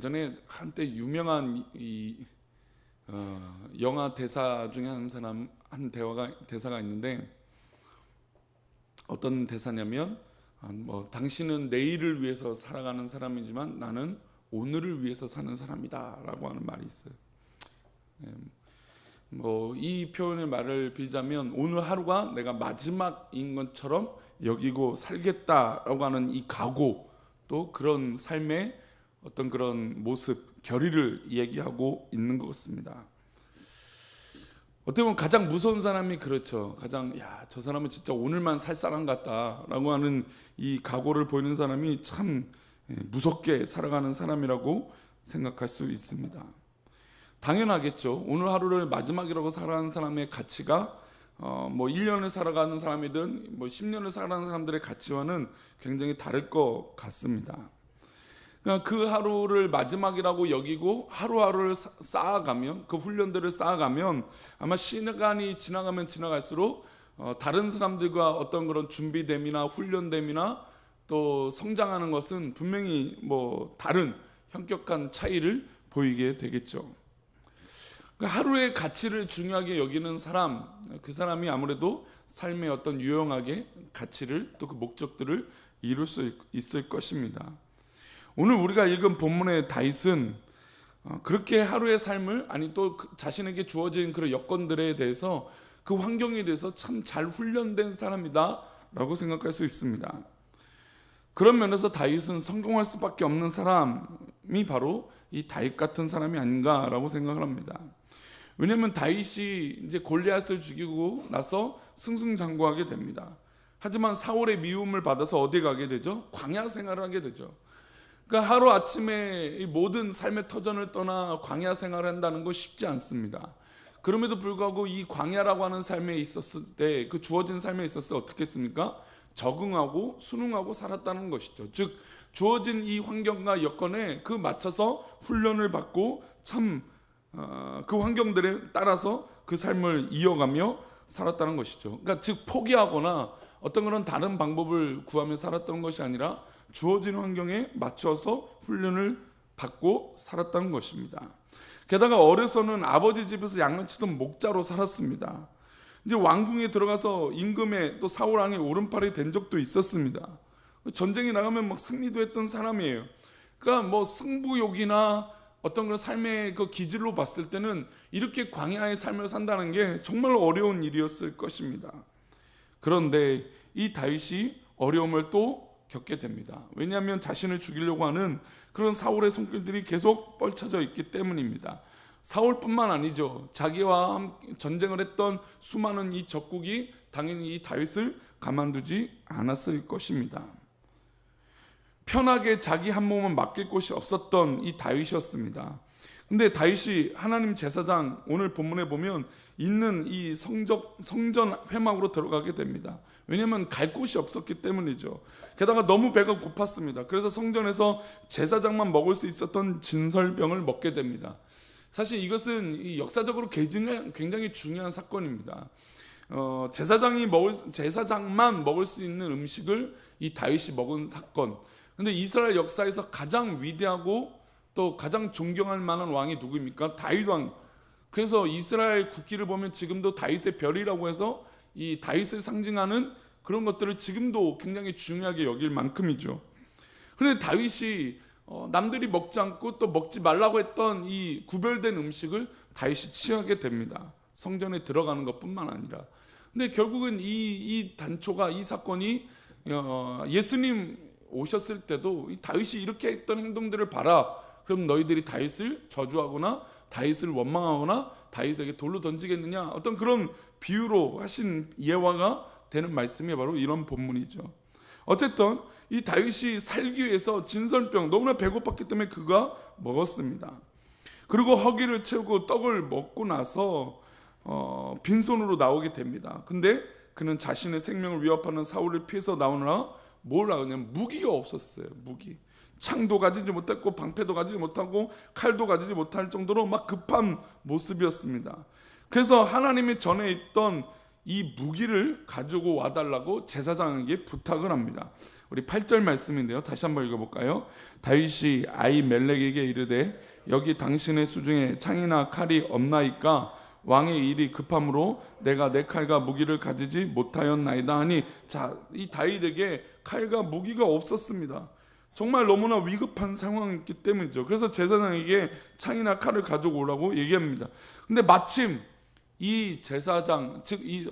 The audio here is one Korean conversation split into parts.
예전에 한때 유명한 영화 대사 중에 대사가 있는데, 어떤 대사냐면 당신은 내일을 위해서 살아가는 사람이지만 나는 오늘을 위해서 사는 사람이다라고 하는 말이 있어요. 이 표현의 말을 빌자면 오늘 하루가 내가 마지막인 것처럼 여기고 살겠다라고 하는 이 각오, 또 그런 삶의 어떤 그런 모습, 결의를 얘기하고 있는 것 같습니다. 어떻게 보면 가장 무서운 사람이 그렇죠. 저 사람은 진짜 오늘만 살 사람 같다라고 하는 이 각오를 보이는 사람이 참 무섭게 살아가는 사람이라고 생각할 수 있습니다. 당연하겠죠. 오늘 하루를 마지막이라고 살아가는 사람의 가치가 1년을 살아가는 사람이든 10년을 살아가는 사람들의 가치와는 굉장히 다를 것 같습니다. 그러니까 그 하루를 마지막이라고 여기고 하루하루를 쌓아가면, 그 훈련들을 쌓아가면 아마 시간이 지나가면 지나갈수록 다른 사람들과 어떤 그런 준비됨이나 훈련됨이나 또 성장하는 것은 분명히 다른 현격한 차이를 보이게 되겠죠. 그러니까 하루의 가치를 중요하게 여기는 사람, 그 사람이 아무래도 삶의 어떤 유용하게 가치를, 또 그 목적들을 이룰 수 있을 것입니다. 오늘 우리가 읽은 본문의 다윗은 그렇게 하루의 삶을, 또 자신에게 주어진 그런 여건들에 대해서, 그 환경에 대해서 참 잘 훈련된 사람이다 라고 생각할 수 있습니다. 그런 면에서 다윗은 성공할 수밖에 없는 사람이 바로 이 다윗 같은 사람이 아닌가라고 생각을 합니다. 왜냐하면 다윗이 이제 골리앗을 죽이고 나서 승승장구하게 됩니다. 하지만 사울의 미움을 받아서 어디 가게 되죠? 광야 생활을 하게 되죠. 그러니까 하루아침에 이 모든 삶의 터전을 떠나 광야 생활을 한다는 거 쉽지 않습니다. 그럼에도 불구하고 이 광야라고 하는 삶에 있었을 때, 그 주어진 삶에 있었을 때 어떻게 했습니까? 적응하고 순응하고 살았다는 것이죠. 즉 주어진 이 환경과 여건에 그 맞춰서 훈련을 받고 그 환경들에 따라서 그 삶을 이어가며 살았다는 것이죠. 그러니까 즉 포기하거나 어떤 그런 다른 방법을 구하며 살았던 것이 아니라 주어진 환경에 맞춰서 훈련을 받고 살았다는 것입니다. 게다가 어려서는 아버지 집에서 양을 치던 목자로 살았습니다. 이제 왕궁에 들어가서 임금의 또 사울 왕의 오른팔이 된 적도 있었습니다. 전쟁에 나가면 막 승리도 했던 사람이에요. 그러니까 승부욕이나 어떤 그런 삶의 그 기질로 봤을 때는 이렇게 광야의 삶을 산다는 게 정말 어려운 일이었을 것입니다. 그런데 이 다윗이 어려움을 또 겪게 됩니다. 왜냐하면 자신을 죽이려고 하는 그런 사울의 손길들이 계속 뻗쳐져 있기 때문입니다. 사울뿐만 아니죠. 자기와 함께 전쟁을 했던 수많은 이 적국이 당연히 이 다윗을 가만두지 않았을 것입니다. 편하게 자기 한 몸은 맡길 곳이 없었던 이 다윗이었습니다. 근데 다윗이 하나님 제사장, 오늘 본문에 보면 있는 이 성전 회막으로 들어가게 됩니다. 왜냐하면 갈 곳이 없었기 때문이죠. 게다가 너무 배가 고팠습니다. 그래서 성전에서 제사장만 먹을 수 있었던 진설병을 먹게 됩니다. 사실 이것은 역사적으로 굉장히 중요한 사건입니다. 제사장만 먹을 수 있는 음식을 이 다윗이 먹은 사건. 근데 이스라엘 역사에서 가장 위대하고 또 가장 존경할 만한 왕이 누구입니까? 다윗 왕. 그래서 이스라엘 국기를 보면 지금도 다윗의 별이라고 해서 이 다윗을 상징하는 그런 것들을 지금도 굉장히 중요하게 여길 만큼이죠. 그런데 다윗이 남들이 먹지 않고 또 먹지 말라고 했던 이 구별된 음식을 다윗이 취하게 됩니다. 성전에 들어가는 것뿐만 아니라. 근데 결국은 이 단초가, 이 사건이 예수님 오셨을 때도 다윗이 이렇게 했던 행동들을 봐라. 그럼 너희들이 다윗을 저주하거나 다윗을 원망하거나 다윗에게 돌로 던지겠느냐, 어떤 그런 비유로 하신 예화가 되는 말씀이 바로 이런 본문이죠. 어쨌든 이 다윗이 살기 위해서 진설병, 너무나 배고팠기 때문에 그가 먹었습니다. 그리고 허기를 채우고 떡을 먹고 나서 빈손으로 나오게 됩니다. 근데 그는 자신의 생명을 위협하는 사울을 피해서 나오느라 뭘 나오냐면 무기가 없었어요. 무기. 창도 가지지 못했고 방패도 가지지 못하고 칼도 가지지 못할 정도로 막 급한 모습이었습니다. 그래서 하나님이 전에 있던 이 무기를 가지고 와달라고 제사장에게 부탁을 합니다. 우리 8절 말씀인데요. 다시 한번 읽어볼까요? 다윗이 아히멜렉에게 이르되 여기 당신의 수중에 창이나 칼이 없나이까? 왕의 일이 급함으로 내가 내 칼과 무기를 가지지 못하였나이다 하니, 자, 이 다윗에게 칼과 무기가 없었습니다. 정말 너무나 위급한 상황이기 때문이죠. 그래서 제사장에게 창이나 칼을 가져오라고 얘기합니다. 근데 마침 이 제사장, 즉 이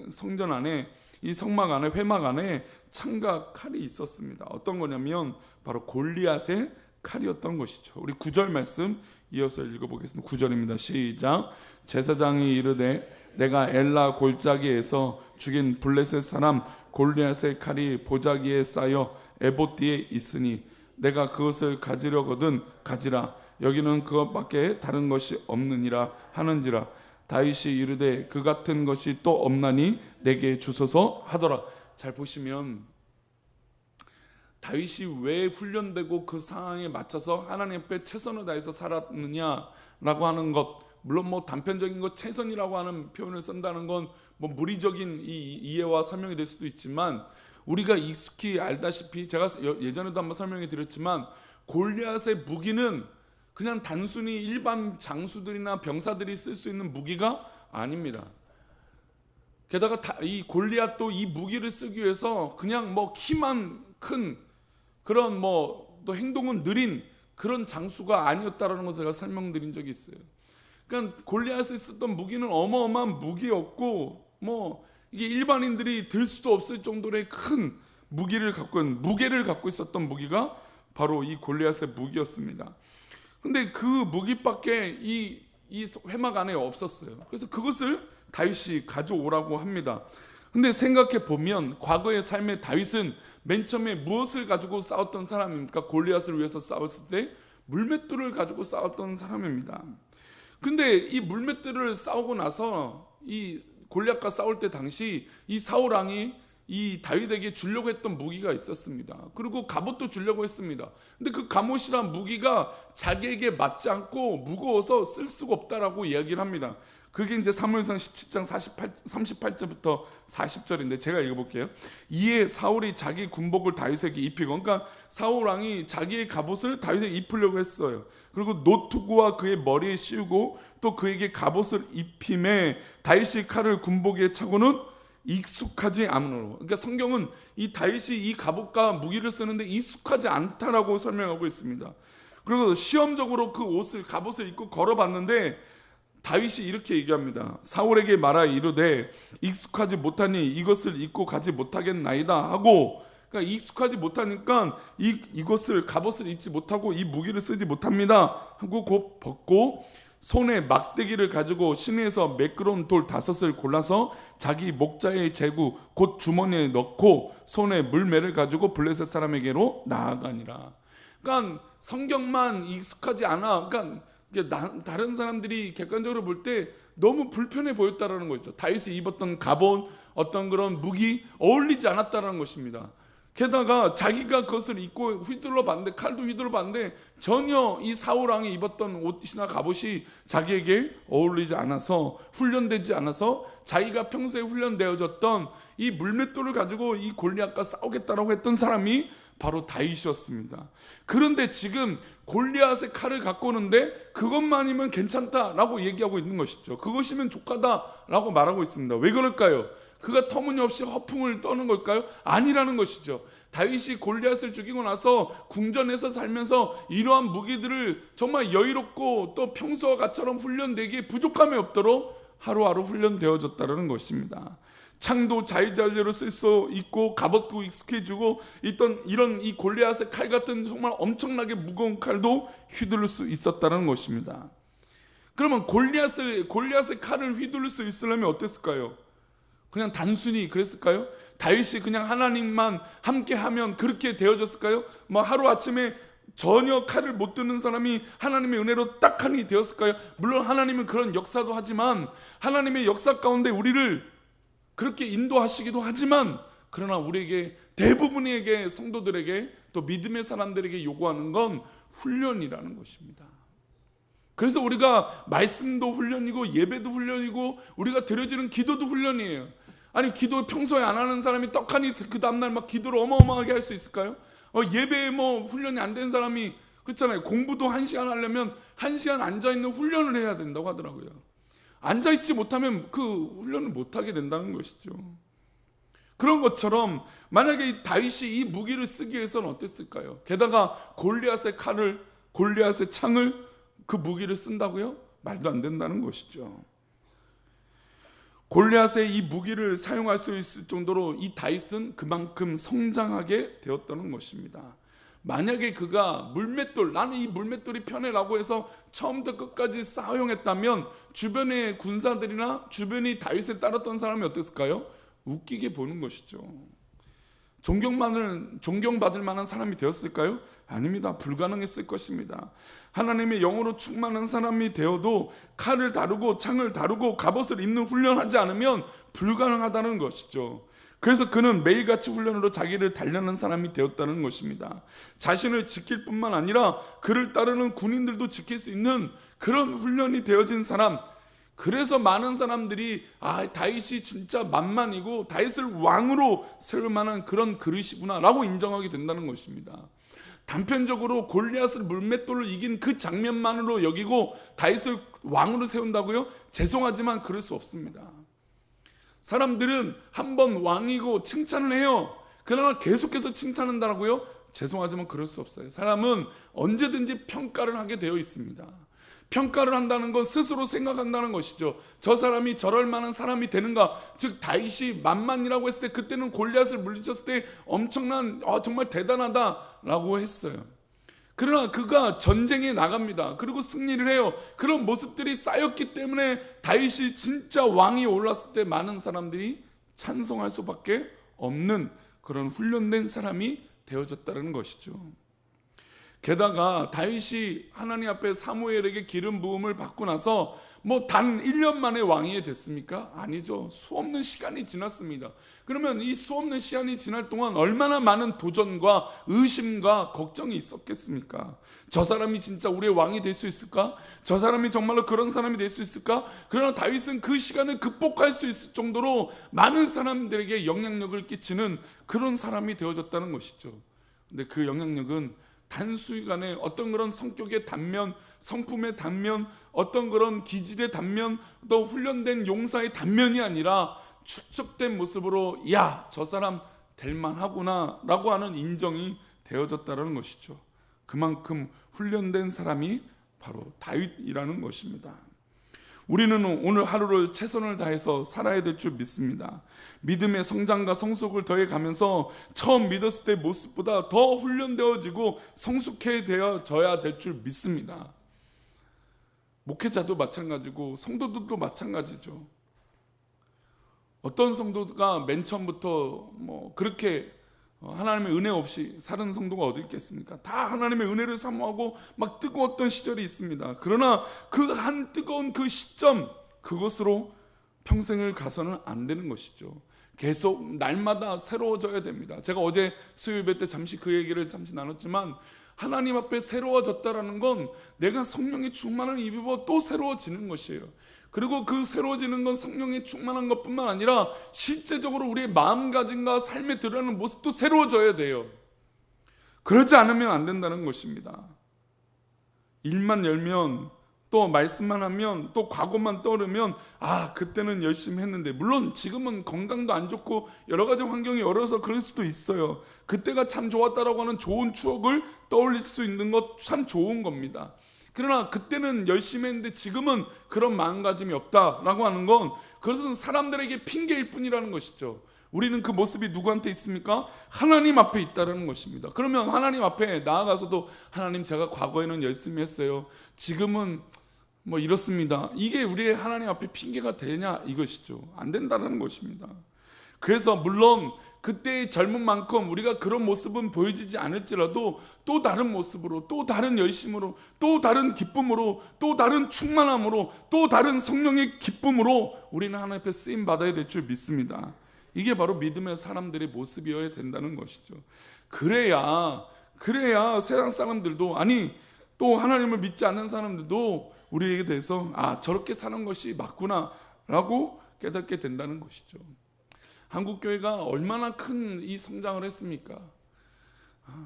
성전 안에, 이 성막 안에, 회막 안에 창과 칼이 있었습니다. 어떤 거냐면 바로 골리앗의 칼이었던 것이죠. 우리 9절 말씀 이어서 읽어보겠습니다. 9절입니다. 시작. 제사장이 이르되 내가 엘라 골짜기에서 죽인 블레셋 사람 골리앗의 칼이 보자기에 쌓여 에봇뒤에 있으니 내가 그것을 가지려거든 가지라. 여기는 그것밖에 다른 것이 없느니라 하는지라. 다윗이 이르되 그 같은 것이 또 없나니 내게 주소서 하더라. 잘 보시면 다윗이 왜 훈련되고 그 상황에 맞춰서 하나님 앞에 최선을 다해서 살았느냐라고 하는 것, 물론 뭐 단편적인 것, 최선이라고 하는 표현을 쓴다는 건 뭐 무리적인 이해와 설명이 될 수도 있지만, 우리가 익숙히 알다시피 제가 예전에도 한번 설명해 드렸지만 골리앗의 무기는 그냥 단순히 일반 장수들이나 병사들이 쓸 수 있는 무기가 아닙니다. 게다가 이 골리앗도 이 무기를 쓰기 위해서 그냥 뭐 키만 큰 그런 뭐 또 행동은 느린 그런 장수가 아니었다라는 것을 제가 설명드린 적이 있어요. 그러니까 골리앗이 쓰던 무기는 어마어마한 무기였고, 뭐 이게 일반인들이 들 수도 없을 정도의 큰 무게를 갖고 있었던 무기가 바로 이 골리앗의 무기였습니다. 근데 그 무기밖에 이 회막 안에 없었어요. 그래서 그것을 다윗이 가져오라고 합니다. 근데 생각해 보면 과거의 삶의 다윗은 맨 처음에 무엇을 가지고 싸웠던 사람입니까? 골리앗을 위해서 싸웠을 때 물맷돌을 가지고 싸웠던 사람입니다. 근데 이 물맷돌을 싸우고 나서 이 골리앗과 싸울 때 당시 이 사울 왕이 이 다윗에게 주려고 했던 무기가 있었습니다. 그리고 갑옷도 주려고 했습니다. 근데 그 갑옷이란 무기가 자기에게 맞지 않고 무거워서 쓸 수가 없다라고 이야기를 합니다. 그게 이제 사무엘상 17장 38절부터 40절인데 제가 읽어볼게요. 이에 사울이 자기 군복을 다윗에게 입히고, 그러니까 사울 왕이 자기의 갑옷을 다윗에게 입히려고 했어요. 그리고 노투구와 그의 머리에 씌우고 또 그에게 갑옷을 입힘에 다윗이 칼을 군복에 차고는 익숙하지 않으므로. 그러니까 성경은 이 다윗이 이 갑옷과 무기를 쓰는데 익숙하지 않다라고 설명하고 있습니다. 그리고 시험적으로 그 갑옷을 입고 걸어봤는데 다윗이 이렇게 얘기합니다. 사울에게 말하 이르되 익숙하지 못하니 이것을 입고 가지 못하겠나이다 하고, 그러니까 익숙하지 못하니까 이것을 갑옷을 입지 못하고 이 무기를 쓰지 못합니다 하고 곧 벗고 손에 막대기를 가지고 시내에서 매끄러운 돌 5을 골라서 자기 목자의 제구 곧 주머니에 넣고 손에 물매를 가지고 블레셋 사람에게로 나아가니라. 그러니까 성경만 익숙하지 않아. 그러니까 다른 사람들이 객관적으로 볼 때 너무 불편해 보였다라는 거죠. 다윗이 입었던 갑옷, 어떤 그런 무기 어울리지 않았다라는 것입니다. 게다가 자기가 그것을 입고 휘둘러 봤는데, 칼도 휘둘러 봤는데 전혀 이 사울 왕이 입었던 옷이나 갑옷이 자기에게 어울리지 않아서, 훈련되지 않아서 자기가 평소에 훈련되어졌던 이 물맷돌을 가지고 이 골리앗과 싸우겠다라고 했던 사람이 바로 다윗이었습니다. 그런데 지금 골리앗의 칼을 갖고 오는데 그것만이면 괜찮다라고 얘기하고 있는 것이죠. 그것이면 족하다라고 말하고 있습니다. 왜 그럴까요? 그가 터무니없이 허풍을 떠는 걸까요? 아니라는 것이죠. 다윗이 골리앗을 죽이고 나서 궁전에서 살면서 이러한 무기들을 정말 여유롭고 또 평소와 같처럼 훈련되기에 부족함이 없도록 하루하루 훈련되어졌다는 것입니다. 창도 자유자재로 쓸 수 있고 갑옷도 익숙해지고 있던 이런 이 골리앗의 칼 같은 정말 엄청나게 무거운 칼도 휘두를 수 있었다는 것입니다. 그러면 골리앗의 칼을 휘두를 수 있으려면 어땠을까요? 그냥 단순히 그랬을까요? 다윗이 그냥 하나님만 함께하면 그렇게 되어졌을까요? 뭐 하루아침에 전혀 칼을 못 드는 사람이 하나님의 은혜로 딱하니 되었을까요? 물론 하나님은 그런 역사도 하지만, 하나님의 역사 가운데 우리를 그렇게 인도하시기도 하지만, 그러나 우리에게, 대부분에게, 성도들에게, 또 믿음의 사람들에게 요구하는 건 훈련이라는 것입니다. 그래서 우리가 말씀도 훈련이고 예배도 훈련이고 우리가 드려지는 기도도 훈련이에요. 아니 기도 평소에 안 하는 사람이 떡하니 그 다음날 막 기도를 어마어마하게 할 수 있을까요? 예배에 뭐 훈련이 안 된 사람이 그렇잖아요. 공부도 1시간 하려면 1시간 앉아있는 훈련을 해야 된다고 하더라고요. 앉아있지 못하면 그 훈련을 못하게 된다는 것이죠. 그런 것처럼 만약에 이 다윗이 이 무기를 쓰기 위해서는 어땠을까요? 게다가 골리앗의 칼을, 골리앗의 창을, 그 무기를 쓴다고요? 말도 안 된다는 것이죠. 골리앗의 이 무기를 사용할 수 있을 정도로 이 다윗은 그만큼 성장하게 되었다는 것입니다. 만약에 그가 물맷돌, 나는 이 물맷돌이 편해라고 해서 처음부터 끝까지 사용했다면 주변의 군사들이나 주변이 다윗을 따랐던 사람이 어땠을까요? 웃기게 보는 것이죠. 존경받을 만한 사람이 되었을까요? 아닙니다. 불가능했을 것입니다. 하나님의 영으로 충만한 사람이 되어도 칼을 다루고 창을 다루고 갑옷을 입는 훈련하지 않으면 불가능하다는 것이죠. 그래서 그는 매일같이 훈련으로 자기를 단련한 사람이 되었다는 것입니다. 자신을 지킬 뿐만 아니라 그를 따르는 군인들도 지킬 수 있는 그런 훈련이 되어진 사람. 그래서 많은 사람들이 다윗이 진짜 만만이고 다윗을 왕으로 세울 만한 그런 그릇이구나 라고 인정하게 된다는 것입니다. 단편적으로 골리앗을 물맷돌을 이긴 그 장면만으로 여기고 다윗을 왕으로 세운다고요? 죄송하지만 그럴 수 없습니다. 사람들은 한번 왕이고 칭찬을 해요. 그러나 계속해서 칭찬한다고요? 죄송하지만 그럴 수 없어요. 사람은 언제든지 평가를 하게 되어 있습니다. 평가를 한다는 건 스스로 생각한다는 것이죠. 저 사람이 저럴 만한 사람이 되는가? 즉 다윗이 만만이라고 했을 때 그때는 골리앗을 물리쳤을 때 엄청난 정말 대단하다라고 했어요. 그러나 그가 전쟁에 나갑니다. 그리고 승리를 해요. 그런 모습들이 쌓였기 때문에 다윗이 진짜 왕이 올랐을 때 많은 사람들이 찬송할 수밖에 없는 그런 훈련된 사람이 되어졌다는 것이죠. 게다가 다윗이 하나님 앞에 사무엘에게 기름 부음을 받고 나서 단 1년 만에 왕이 됐습니까? 아니죠. 수없는 시간이 지났습니다. 그러면 이 수없는 시간이 지날 동안 얼마나 많은 도전과 의심과 걱정이 있었겠습니까? 저 사람이 진짜 우리의 왕이 될 수 있을까? 저 사람이 정말로 그런 사람이 될 수 있을까? 그러나 다윗은 그 시간을 극복할 수 있을 정도로 많은 사람들에게 영향력을 끼치는 그런 사람이 되어졌다는 것이죠. 근데 그 영향력은 단수간에 어떤 그런 성격의 단면, 성품의 단면, 어떤 그런 기질의 단면, 또 훈련된 용사의 단면이 아니라 축적된 모습으로 저 사람 될만하구나 라고 하는 인정이 되어졌다는 것이죠. 그만큼 훈련된 사람이 바로 다윗이라는 것입니다. 우리는 오늘 하루를 최선을 다해서 살아야 될 줄 믿습니다. 믿음의 성장과 성숙을 더해가면서 처음 믿었을 때 모습보다 더 훈련되어지고 성숙해져야 될 줄 믿습니다. 목회자도 마찬가지고 성도들도 마찬가지죠. 어떤 성도가 맨 처음부터 그렇게 하나님의 은혜 없이 사는 성도가 어디 있겠습니까? 다 하나님의 은혜를 사모하고 막 뜨거웠던 시절이 있습니다. 그러나 그 한 뜨거운 그 시점, 그것으로 평생을 가서는 안 되는 것이죠. 계속 날마다 새로워져야 됩니다. 제가 어제 수요 예배 때 잠시 그 얘기를 나눴지만 하나님 앞에 새로워졌다라는 건 내가 성령의 충만을 입어 또 새로워지는 것이에요. 그리고 그 새로워지는 건 성령의 충만한 것뿐만 아니라 실제적으로 우리의 마음가짐과 삶에 드러나는 모습도 새로워져야 돼요. 그러지 않으면 안 된다는 것입니다. 일만 열면 또 말씀만 하면 또 과거만 떠오르면 그때는 열심히 했는데, 물론 지금은 건강도 안 좋고 여러 가지 환경이 어려워서 그럴 수도 있어요. 그때가 참 좋았다라고 하는 좋은 추억을 떠올릴 수 있는 것 참 좋은 겁니다. 그러나 그때는 열심히 했는데 지금은 그런 마음가짐이 없다라고 하는 건 그것은 사람들에게 핑계일 뿐이라는 것이죠. 우리는 그 모습이 누구한테 있습니까? 하나님 앞에 있다는 것입니다. 그러면 하나님 앞에 나아가서도 하나님, 제가 과거에는 열심히 했어요. 지금은 이렇습니다. 이게 우리의 하나님 앞에 핑계가 되냐 이것이죠. 안 된다는 것입니다. 그래서 물론 그때의 젊은 만큼 우리가 그런 모습은 보여지지 않을지라도 또 다른 모습으로, 또 다른 열심으로, 또 다른 기쁨으로, 또 다른 충만함으로, 또 다른 성령의 기쁨으로 우리는 하나님 앞에 쓰임 받아야 될 줄 믿습니다. 이게 바로 믿음의 사람들의 모습이어야 된다는 것이죠. 그래야 세상 사람들도, 또 하나님을 믿지 않는 사람들도 우리에게 대해서 저렇게 사는 것이 맞구나 라고 깨닫게 된다는 것이죠. 한국 교회가 얼마나 큰 이 성장을 했습니까?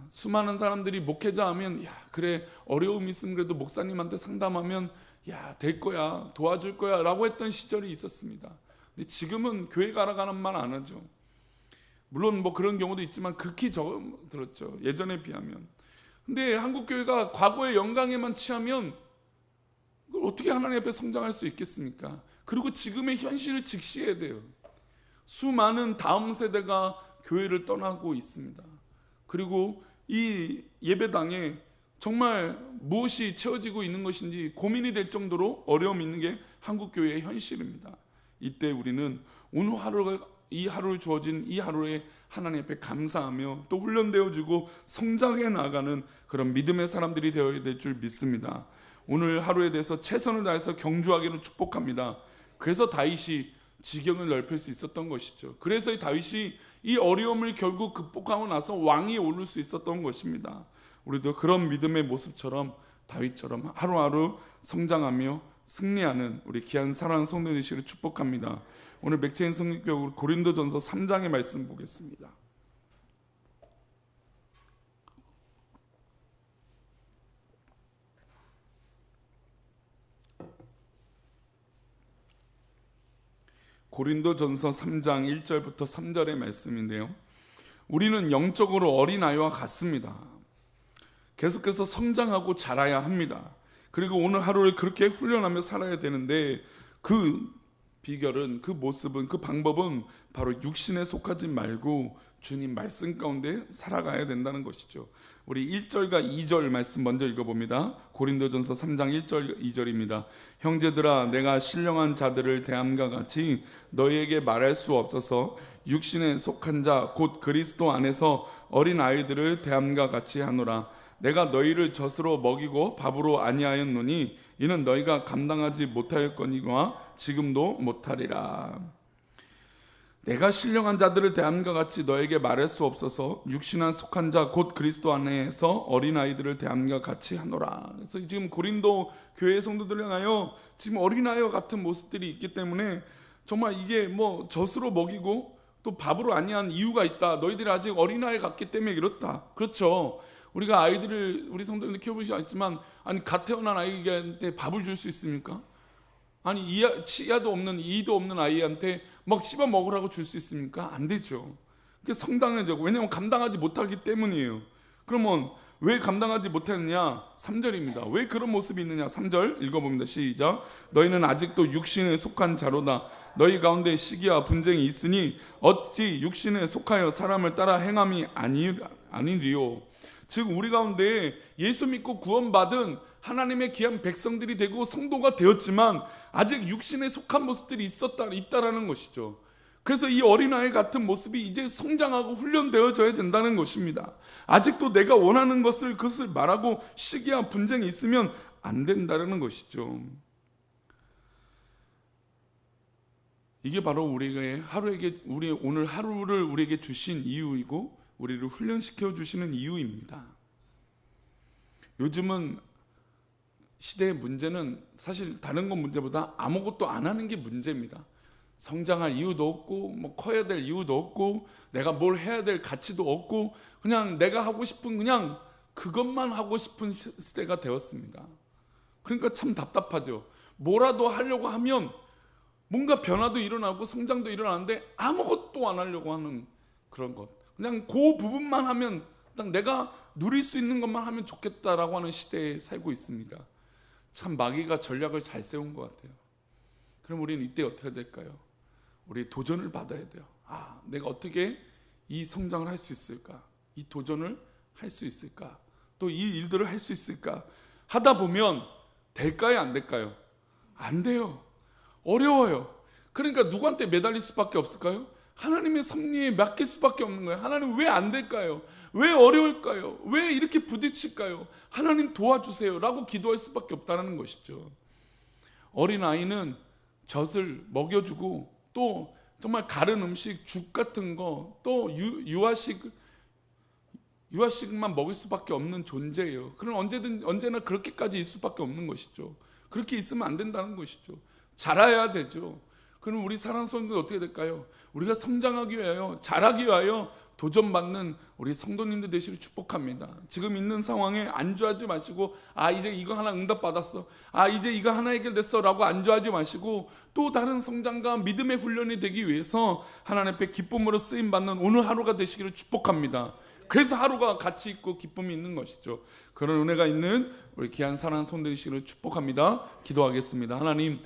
수많은 사람들이 목회자 하면 야 그래 어려움이 있으면 그래도 목사님한테 상담하면 야 될 거야 도와줄 거야 라고 했던 시절이 있었습니다. 근데 지금은 교회 가라가는 말 안 하죠. 물론 뭐 그런 경우도 있지만 극히 적어들었죠, 예전에 비하면. 근데 한국 교회가 과거의 영광에만 취하면 어떻게 하나님 앞에 성장할 수 있겠습니까? 그리고 지금의 현실을 직시해야 돼요. 수많은 다음 세대가 교회를 떠나고 있습니다. 그리고 이 예배당에 정말 무엇이 채워지고 있는 것인지 고민이 될 정도로 어려움이 있는 게 한국 교회의 현실입니다. 이때 우리는 오늘 하루가 이 하루에 주어진 이 하루에 하나님 앞에 감사하며 또 훈련되어지고 성장해 나가는 그런 믿음의 사람들이 되어야 될 줄 믿습니다. 오늘 하루에 대해서 최선을 다해서 경주하기를 축복합니다. 그래서 다윗이 지경을 넓힐 수 있었던 것이죠. 그래서 다윗이 이 어려움을 결국 극복하고 나서 왕이 오를 수 있었던 것입니다. 우리도 그런 믿음의 모습처럼 다윗처럼 하루하루 성장하며 승리하는 우리 귀한 사랑하는 성도 되시기를 축복합니다. 오늘 맥체인 성경교회 고린도전서 3장의 말씀 보겠습니다. 고린도전서 3장 1절부터 3절의 말씀인데요, 우리는 영적으로 어린아이와 같습니다. 계속해서 성장하고 자라야 합니다. 그리고 오늘 하루를 그렇게 훈련하며 살아야 되는데 그 비결은, 그 모습은, 그 방법은 바로 육신에 속하지 말고 주님 말씀 가운데 살아가야 된다는 것이죠. 우리 1절과 2절 말씀 먼저 읽어봅니다. 고린도전서 3장 1절 2절입니다. 형제들아, 내가 신령한 자들을 대함과 같이 너희에게 말할 수 없어서 육신에 속한 자 곧 그리스도 안에서 어린 아이들을 대함과 같이 하노라. 내가 너희를 젖으로 먹이고 밥으로 아니하였노니 이는 너희가 감당하지 못하였거니와 지금도 못하리라. 내가 신령한 자들을 대함과 같이 너에게 말할 수 없어서 육신에 속한 자 곧 그리스도 안에서 어린아이들을 대함과 같이 하노라. 그래서 지금 고린도 교회 성도들을 향하여 지금 어린아이와 같은 모습들이 있기 때문에 정말 이게 뭐 젖으로 먹이고 또 밥으로 아니한 이유가 있다. 너희들이 아직 어린아이 같기 때문에 그렇다. 그렇죠. 우리가 아이들을 우리 성도님들 키워보시지 않지만 아니 갓 태어난 아이한테 밥을 줄 수 있습니까? 아니 치아도 없는 이도 없는 아이한테 막 씹어 먹으라고 줄 수 있습니까? 안 되죠. 그게 성당해져고, 왜냐하면 감당하지 못하기 때문이에요. 그러면 왜 감당하지 못했느냐? 3절입니다. 왜 그런 모습이 있느냐? 3절 읽어봅니다. 시작. 너희는 아직도 육신에 속한 자로다. 너희 가운데 시기와 분쟁이 있으니 어찌 육신에 속하여 사람을 따라 행함이 아니리요. 즉 우리 가운데 예수 믿고 구원받은 하나님의 귀한 백성들이 되고 성도가 되었지만 아직 육신에 속한 모습들이 있다라는 것이죠. 그래서 이 어린아이 같은 모습이 이제 성장하고 훈련되어져야 된다는 것입니다. 아직도 내가 원하는 그것을 말하고 시기와 분쟁이 있으면 안 된다는 것이죠. 이게 바로 우리 오늘 하루를 우리에게 주신 이유이고 우리를 훈련시켜 주시는 이유입니다. 요즘은 시대의 문제는 사실 다른 것 문제보다 아무것도 안 하는 게 문제입니다. 성장할 이유도 없고 뭐 커야 될 이유도 없고 내가 뭘 해야 될 가치도 없고 그냥 내가 하고 싶은 그냥 그것만 하고 싶은 시대가 되었습니다. 그러니까 참 답답하죠. 뭐라도 하려고 하면 뭔가 변화도 일어나고 성장도 일어나는데 아무것도 안 하려고 하는 그런 것. 그냥 그 부분만 하면 딱 내가 누릴 수 있는 것만 하면 좋겠다라고 하는 시대에 살고 있습니다. 참 마귀가 전략을 잘 세운 것 같아요. 그럼 우리는 이때 어떻게 해야 될까요? 우리 도전을 받아야 돼요. 내가 어떻게 이 성장을 할 수 있을까? 이 도전을 할 수 있을까? 또 이 일들을 할 수 있을까? 하다 보면 될까요? 안 될까요? 안 돼요. 어려워요. 그러니까 누구한테 매달릴 수밖에 없을까요? 하나님의 섭리에 맡길 수밖에 없는 거예요. 하나님 왜 안 될까요? 왜 어려울까요? 왜 이렇게 부딪힐까요? 하나님 도와주세요 라고 기도할 수밖에 없다는 것이죠. 어린아이는 젖을 먹여주고 또 정말 가른 음식, 죽 같은 거, 또 유아식만 먹을 수밖에 없는 존재예요. 그럼 언제나 그렇게까지 있을 수밖에 없는 것이죠. 그렇게 있으면 안 된다는 것이죠. 자라야 되죠. 그럼 우리 사랑하는 성도들 어떻게 될까요? 우리가 성장하기 위하여, 자라기 위하여 도전받는 우리 성도님들 되시길 축복합니다. 지금 있는 상황에 안주하지 마시고 이제 이거 하나 응답받았어, 이제 이거 하나 해결됐어 라고 안주하지 마시고 또 다른 성장과 믿음의 훈련이 되기 위해서 하나님 앞에 기쁨으로 쓰임받는 오늘 하루가 되시기를 축복합니다. 그래서 하루가 가치 있고 기쁨이 있는 것이죠. 그런 은혜가 있는 우리 귀한 사랑하는 성도들 되시기를 축복합니다. 기도하겠습니다. 하나님,